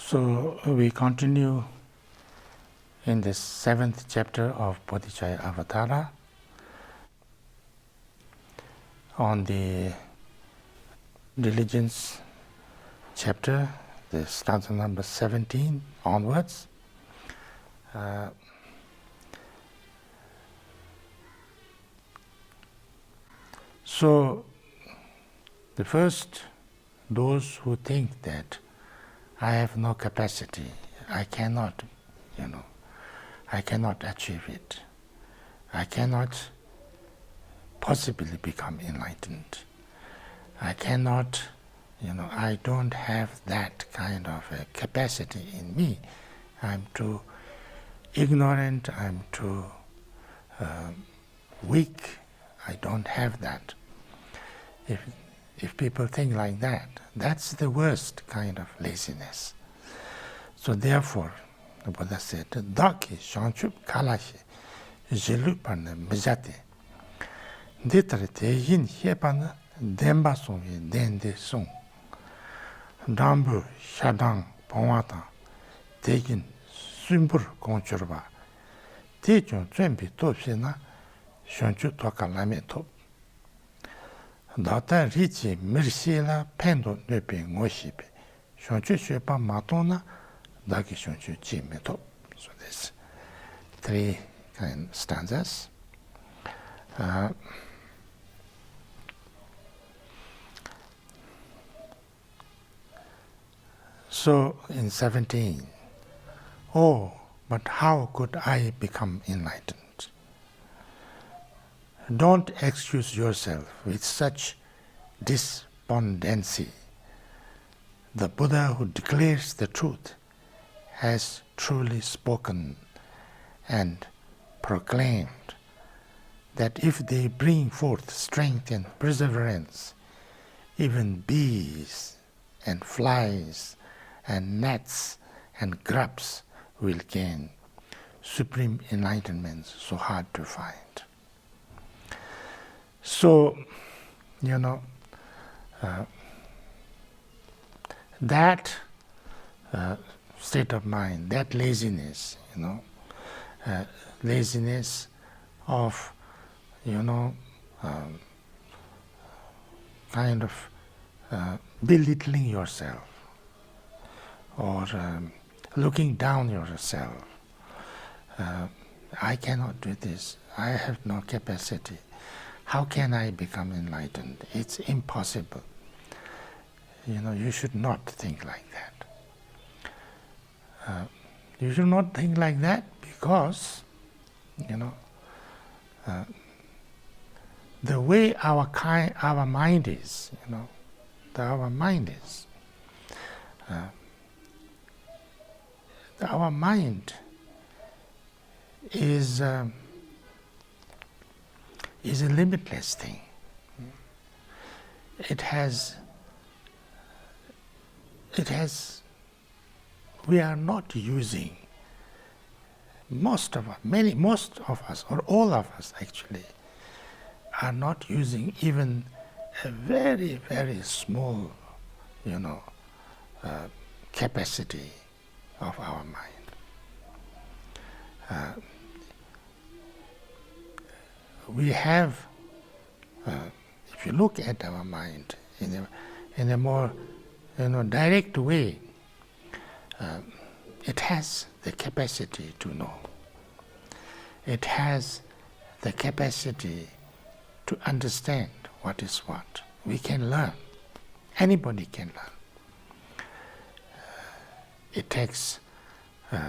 So we continue in the 7th chapter of Bodhicharyavatara on the diligence chapter, the stanza number 17 onwards. So the first, those who think that I have no capacity, I cannot achieve it. I cannot possibly become enlightened. I cannot, I don't have that kind of a capacity in me. I'm too ignorant, I'm too weak, I don't have that. If people think like that, that's the worst kind of laziness. So therefore, the Buddha said, Daki shanchup kalashi jilupan mijate ditare te yin hepan demba songi dende song dambu shadang pongwata te yin sumbur konchurba te chon chunbi topsi na shanchu toka lame top data richi mirsi la pendo nepe ngoshibe shanchu shepa matona daki shanchu chi me top. So there's 3 kind of stanzas. So in 17, oh, but how could I become enlightened? Don't excuse yourself with such despondency. The Buddha who declares the truth has truly spoken and proclaimed that if they bring forth strength and perseverance, even bees and flies and gnats and grubs will gain supreme enlightenment so hard to find. So, that state of mind, that laziness, laziness of, kind of belittling yourself or looking down yourself. I cannot do this. I have no capacity. How can I become enlightened? It's impossible. You should not think like that. You should not think like that because, the way our mind is, our mind is a limitless thing. We are not using, most of us, or all of us actually, are not using even a very, very small, capacity of our mind. We have, if you look at our mind in a more direct way, it has the capacity to know. It has the capacity to understand what is what. We can learn. Anybody can learn. It takes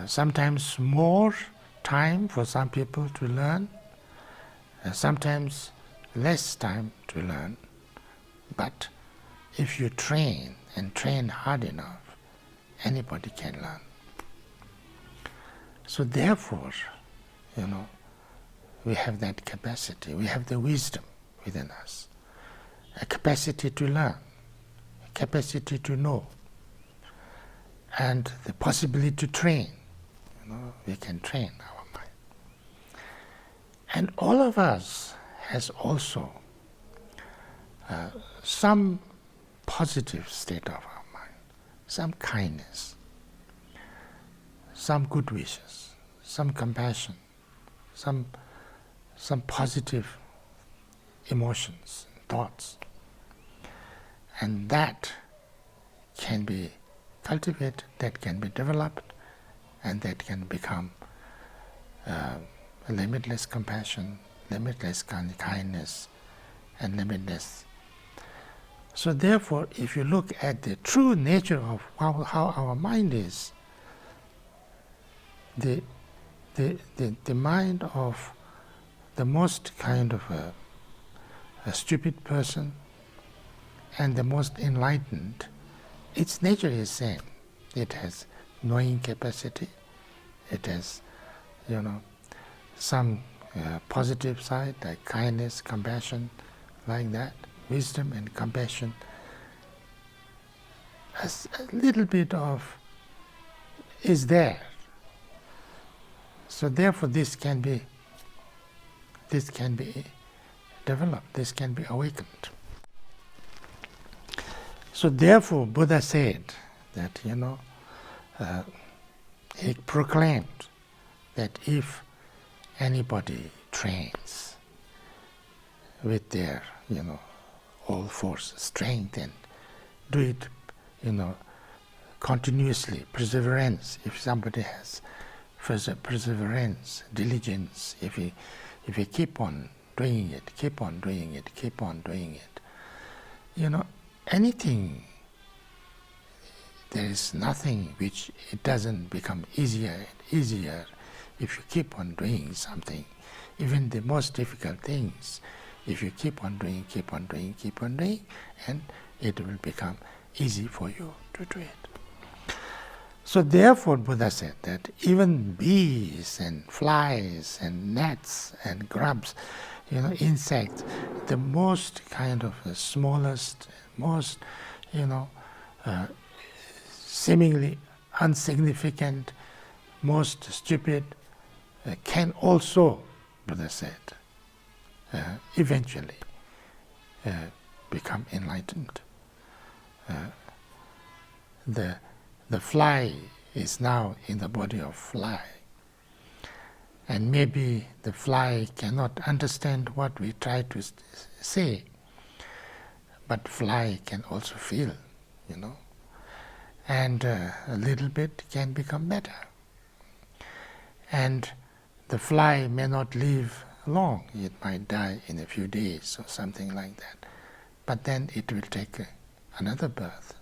sometimes more time for some people to learn, sometimes less time to learn. But if you train and train hard enough, anybody can learn. So therefore, we have that capacity, we have the wisdom within us, a capacity to learn, a capacity to know, and the possibility to train. We can train our mind. And all of us has also some positive state of our mind, some kindness. some good wishes, some compassion, some positive emotions, thoughts. And that can be cultivated, that can be developed, and that can become limitless compassion, limitless kindness, and limitless. So therefore, if you look at the true nature of how our mind is, the mind of the most kind of a stupid person and the most enlightened, its nature is same. It has knowing capacity, it has, some positive side like kindness, compassion, like that, wisdom and compassion. A little bit of is there. So therefore this can be developed, this can be awakened. So therefore Buddha said that, he proclaimed that if anybody trains with their, all force, strength, and do it, continuously, perseverance, if somebody has perseverance, diligence, if he keep on doing it, anything, there is nothing which it doesn't become easier and easier if you keep on doing something. Even the most difficult things, if you keep on doing, and it will become easy for you to do it. So therefore Buddha said that even bees and flies and gnats and grubs, insects, the most kind of the smallest, most, seemingly insignificant, most stupid, can also, Buddha said, eventually become enlightened. The fly is now in the body of fly, and maybe the fly cannot understand what we try to say, but fly can also feel, and a little bit can become better. And the fly may not live long, it might die in a few days or something like that, but then it will take another birth.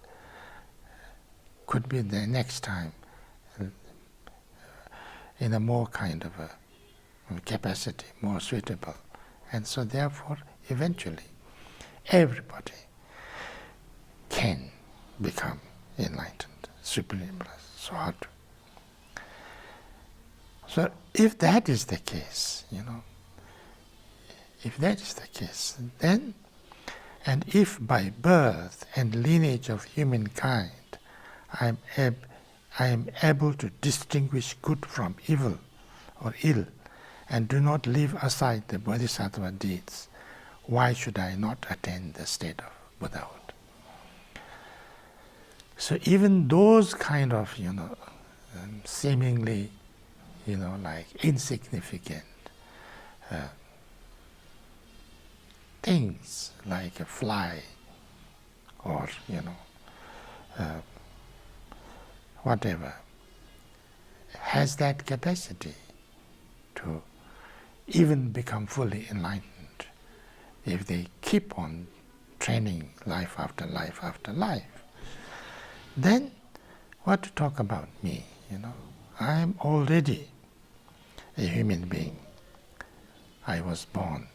Could be the next time in a more kind of a capacity, more suitable. And so therefore, eventually, everybody can become enlightened, supremely blessed. So hard to. So if that is the case, if that is the case, then, and if by birth and lineage of humankind I am able to distinguish good from evil or ill, and do not leave aside the Bodhisattva deeds, why should I not attain the state of Buddhahood? So even those kind of, seemingly, like insignificant things, like a fly, or, whatever, has that capacity to even become fully enlightened if they keep on training life after life after life. Then what to talk about me, I am already a human being. I was born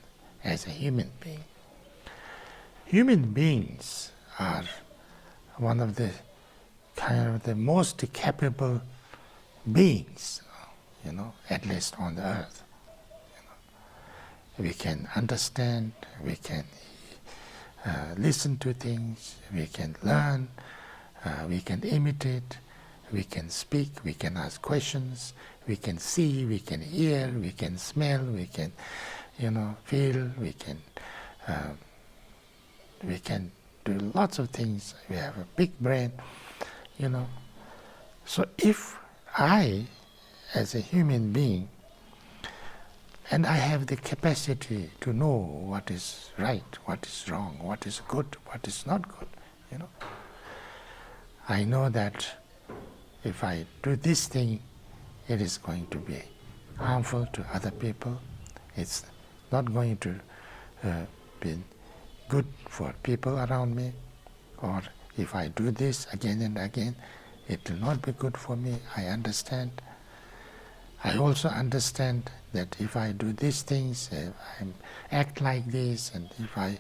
as a human being. Human beings are one of the kind of the most capable beings, at least on the earth. We can understand, we can listen to things, we can learn, we can imitate, we can speak, we can ask questions, we can see, we can hear, we can smell, we can, feel, we can do lots of things. We have a big brain, So if I, as a human being, and I have the capacity to know what is right, what is wrong, what is good, what is not good, you know. I know that if I do this thing, it is going to be harmful to other people. It's not going to be good for people around me. Or if I do this again and again, it will not be good for me. I understand. I also understand that if I do these things, I act like this, and if I,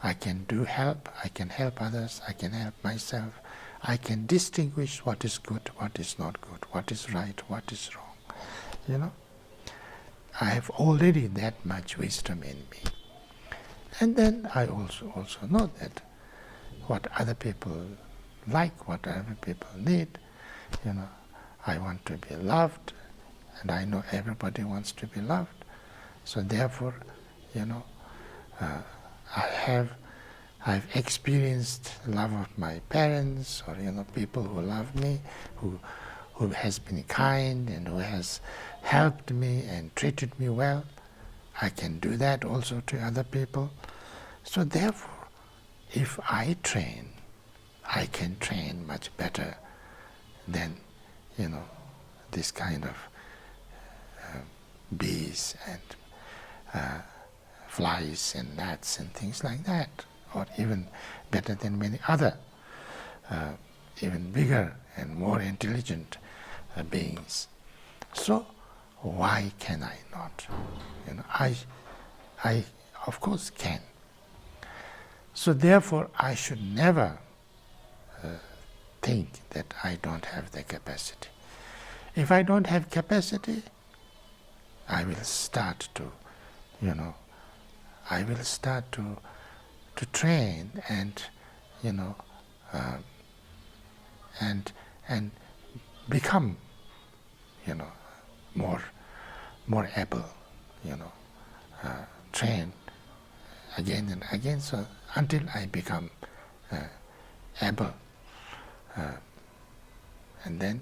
I can do help, I can help others, I can help myself, I can distinguish what is good, what is not good, what is right, what is wrong, I have already that much wisdom in me. And then I also know that what other people like, what other people need, I want to be loved, and I know everybody wants to be loved. So therefore, I've experienced love of my parents, or people who love me, who has been kind and who has helped me and treated me well. I can do that also to other people. So therefore, if I train, I can train much better than this kind of bees and flies and gnats and things like that, or even better than many other, even bigger and more intelligent beings. So why can I not? I of course can. So therefore I should never think that I don't have the capacity. If I don't have capacity, I will start to, to train and, and become, more able, train again and again, so until I become able, and then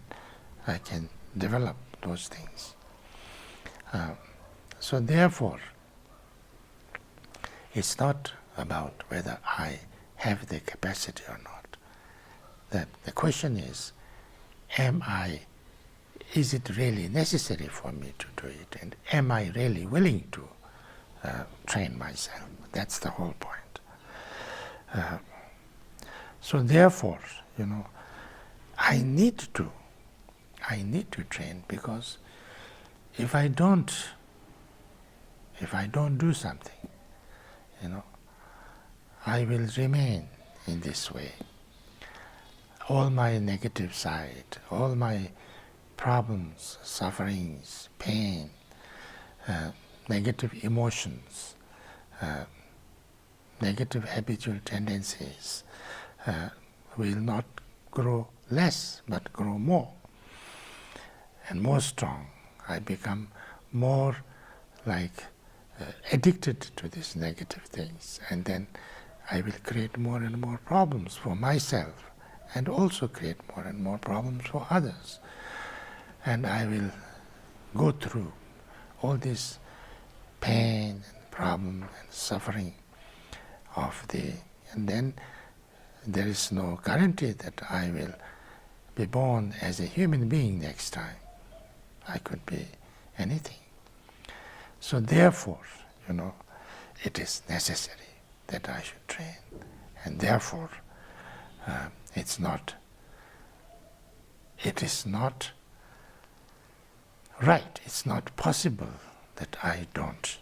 I can develop those things. So therefore, it's not about whether I have the capacity or not. That the question is it really necessary for me to do it, and am I really willing to train myself? That's the whole point. So therefore, I need to train, because if I don't do something, I will remain in this way. All my negative side, all my problems, sufferings, pain, negative emotions, negative habitual tendencies will not grow less, but grow more and more strong. I become more like addicted to these negative things, and then I will create more and more problems for myself, and also create more and more problems for others. And I will go through all this pain and problem and suffering and then there is no guarantee that I will be born as a human being next time. I could be anything. So therefore, it is necessary that I should train. And therefore, it is not right, it's not possible that I don't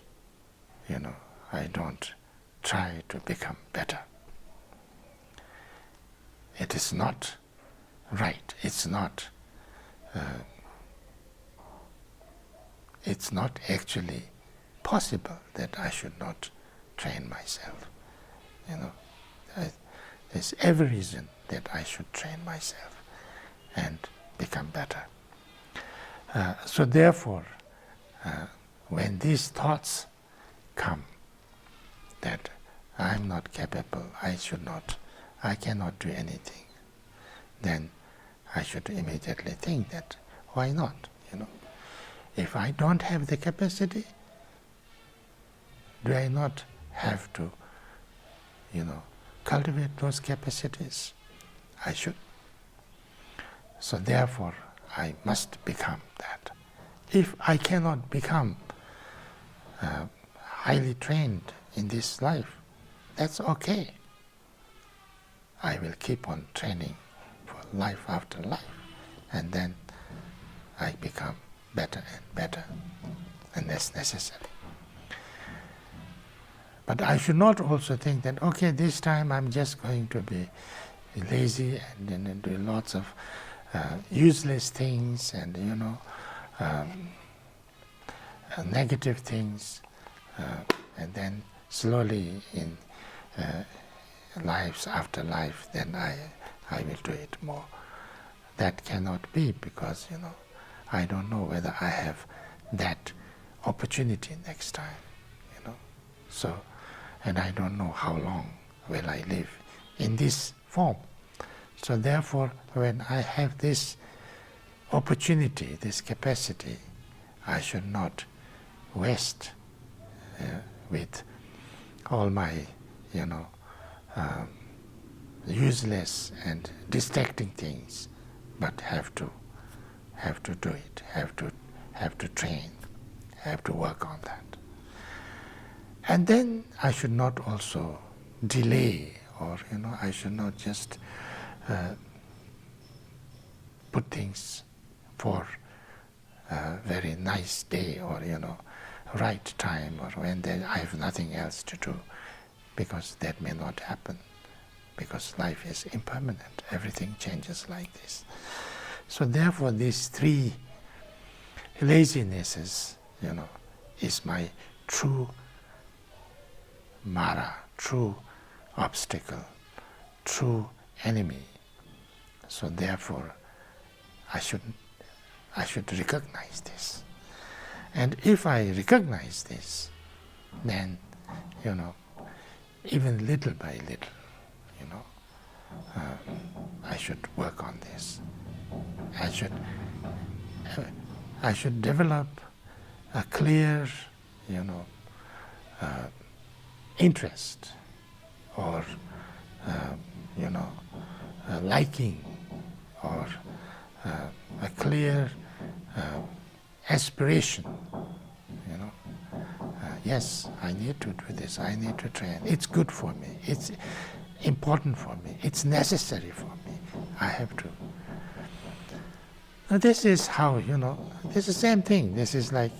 try to become better. It is not right, it's not actually possible that I should not train myself. There's every reason that I should train myself and become better. So therefore, when these thoughts come that I'm not capable, I cannot do anything, then I should immediately think that, why not? If I don't have the capacity, do I not have to, cultivate those capacities? I should. So therefore, I must become that. If I cannot become highly trained in this life, that's okay. I will keep on training for life after life, and then I become better and better, and that's necessary. But I should not also think that, okay, this time I'm just going to be lazy and then do lots of useless things and negative things, and then slowly in lives after life, then I will do it more. That cannot be, because I don't know whether I have that opportunity next time. So, and I don't know how long will I live in this form. So therefore, when I have this opportunity, this capacity, I should not waste with all my, useless and distracting things, but have to do it, have to train, have to work on that. And then I should not also delay, or I should not just put things for a very nice day, or right time, or when I have nothing else to do, because that may not happen, because life is impermanent, everything changes like this. So therefore these three lazinesses, is my true Mara, true obstacle, true enemy. So therefore I should recognize this. And if I recognize this, then even little by little, I should work on this. I should develop a clear, interest, or liking, or a clear aspiration. Yes, I need to do this. I need to train. It's good for me. It's important for me. It's necessary for me. I have to. Now this is how, this is the same thing. This is like,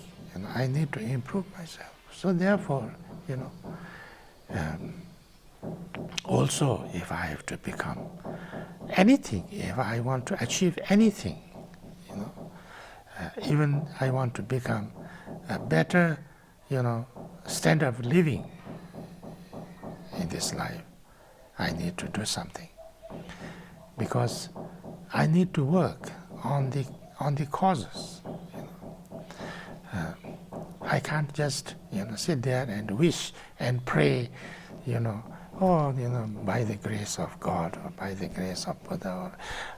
I need to improve myself. So therefore, also if I have to become anything, if I want to achieve anything, even I want to become a better, standard of living in this life, I need to do something, because I need to work on the causes. I can't just sit there and wish and pray, by the grace of God, or by the grace of Buddha,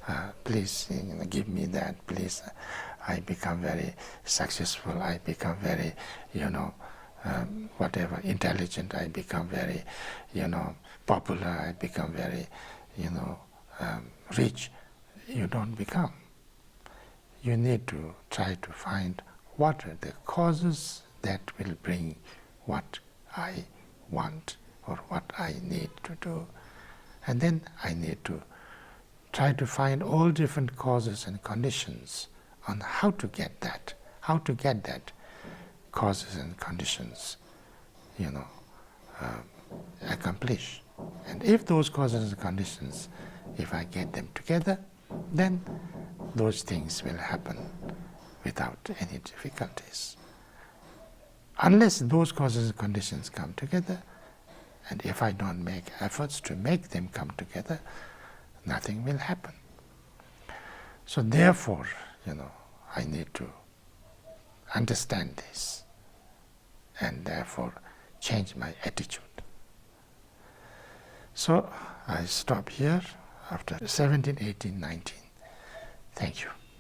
or please give me that, please. I become very successful, I become very, whatever, intelligent, I become very, popular, I become very, rich. You don't become. You need to try to find what are the causes that will bring what I want or what I need to do. And then I need to try to find all different causes and conditions on how to get that causes and conditions, accomplish. And if those causes and conditions, if I get them together, then those things will happen without any difficulties. Unless those causes and conditions come together, and if I don't make efforts to make them come together, nothing will happen. So therefore, I need to understand this, and therefore change my attitude. So I stop here after 17, 18, 19. Thank you.